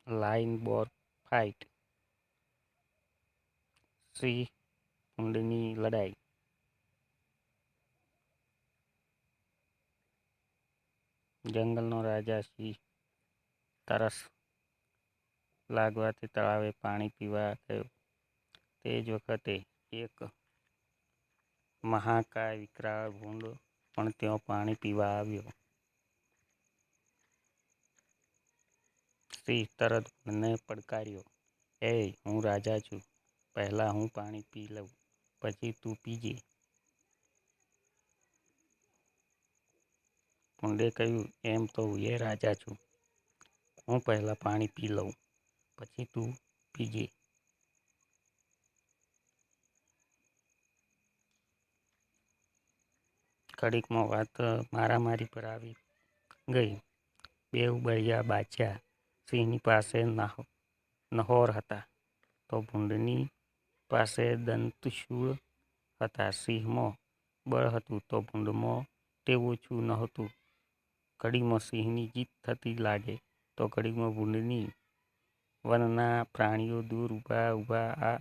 Line બોર fight, સિંહ ભૂંડની લડાઈ, જંગલનો રાજા સિંહ તરસ લાગવાથી તળાવે પાણી પીવા ગયો. તે જ વખતે એક મહાકાય વિકરાળ ભૂંડ પણ ત્યાં પાણી પીવા આવ્યો. સિંહ તરત ભૂંડને પડકાર્યો, "એ, હું રાજા છું. પહેલાં હું પાણી પી લઉં, પછી તું પીજે." ભૂંડે કહ્યું, "એમ તો હું રાજા છું. હું પહેલાં પાણી પી લઉં, પછી તું પીજે." ઘડીકમાં વાત મારામારી પર આવી ગઈ. બેઉ બળિયા બાદશાહ સિંહની પાસે નહોર હતા, તો ભૂંડની પાસે દંતશૂળ હતા. સિંહમાં બળ હતું તો ભૂંડમાં તે ઓછું નહોતું. ઘડીમાં સિંહની જીત થતી લાગે તો ઘડીમાં ભૂંડની. વનના પ્રાણીઓ દૂર ઊભા ઊભા આ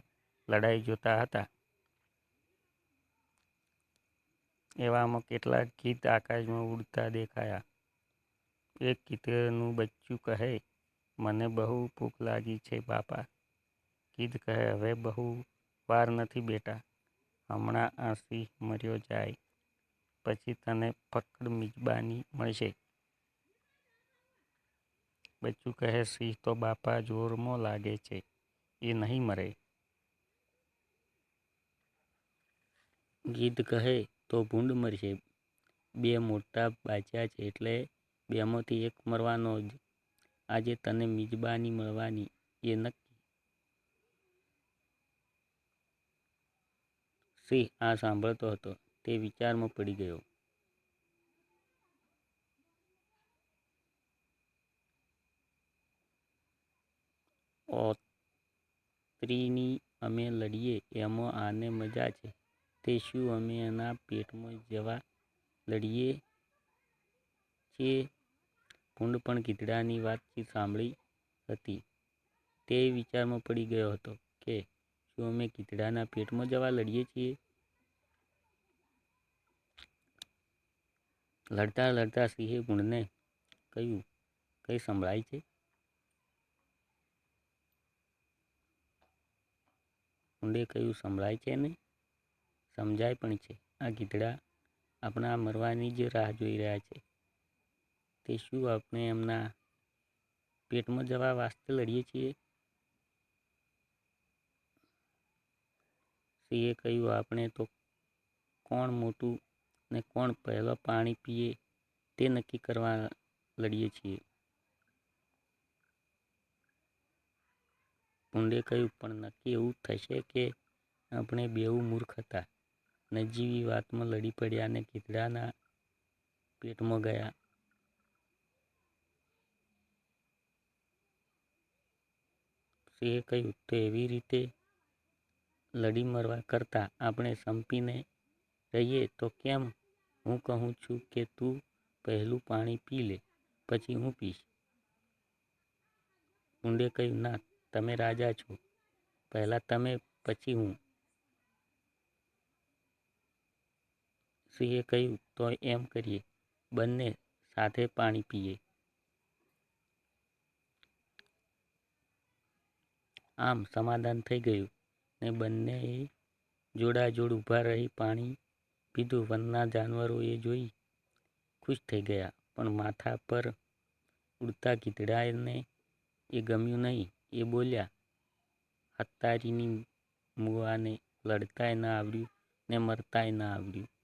લડાઈ જોતા હતા. એવામાં કેટલાક ગીધ આકાશમાં ઉડતા દેખાયા. એક ગીધનું બચ્ચું કહે, "મને બહુ ભૂખ લાગી છે બાપા." ગીધ કહે, "હવે બહુ વાર નથી બેટા. હમણાં આ સિંહ મર્યો જાય પછી તને ફક્કડ મિજબાની મળશે." બચ્ચું કહે, "સિંહ તો બાપા જોરમાં લાગે છે, એ નહીં મરે." ગીધ કહે, "તો ભૂંડ મરશે. બે મોટા બાદશાહ છે એટલે બેમાંથી એક મરવાનો જ. આજે તને મિજબાની મળવાની એ નક્કી." સિંહ આ સાંભળતો હતો તે વિચારમાં પડી ગયો. "ઓત્રીની અમે લડીએ એમાં આને મજા છે, તે શું અમે એના પેટમાં જવા લડીએ છીએ?" ભૂંડ પણ ગીધડાની વાતચીત સાંભળી હતી. તે વિચારમાં પડી ગયો હતો કે શું અમે ગીધડાના પેટમાં જવા લડીએ છીએ? લડતા લડતા સિંહે ભૂંડને કહ્યું, "કંઈ સંભળાય છે?" ભૂંડે કહ્યું, "સંભળાય છે ને, સમજાય પણ છે. આ ગીધડા આપણા મરવાની જ રાહ જોઈ રહ્યા છે. તે શું આપણે એમના પેટમાં જવા વાસ્તે લડીએ છીએ?" સિંહે કહ્યું, "આપણે તો કોણ મોટું ને કોણ પહેલો પાણી પીએ તે નક્કી કરવા લડીએ છીએ." ભૂંડે કહ્યું, "પણ નક્કી એવું થશે કે આપણે બેઉ મૂર્ખ હતા, નજીવી વાતમાં લડી પડ્યા ને ગીધડાના પેટમાં ગયા." સિંહે કહ્યું, "તો એવી રીતે લડી મરવા કરતાં આપણે સંપીને રહીએ તો કેમ? હું કહું છું કે તું પહેલું પાણી પી લે, પછી હું પીશ." ભૂંડે કહ્યું, "ના, તમે રાજા છો. પહેલાં તમે, પછી હું." સિંહે કહ્યું, "તો એમ કરીએ, બંને સાથે પાણી પીએ." આમ સમાધાન થઈ ગયું ને બંનેએ જોડાજોડ ઊભા રહી પાણી પીધું. વનના જાનવરો એ જોઈ ખુશ થઈ ગયા, પણ માથા પર ઉડતા ગીધડાને એ ગમ્યું નહીં. એ બોલ્યા, "હતારીની મુવાને લડતાય ના આવડ્યું ને મરતાય ના આવડ્યું."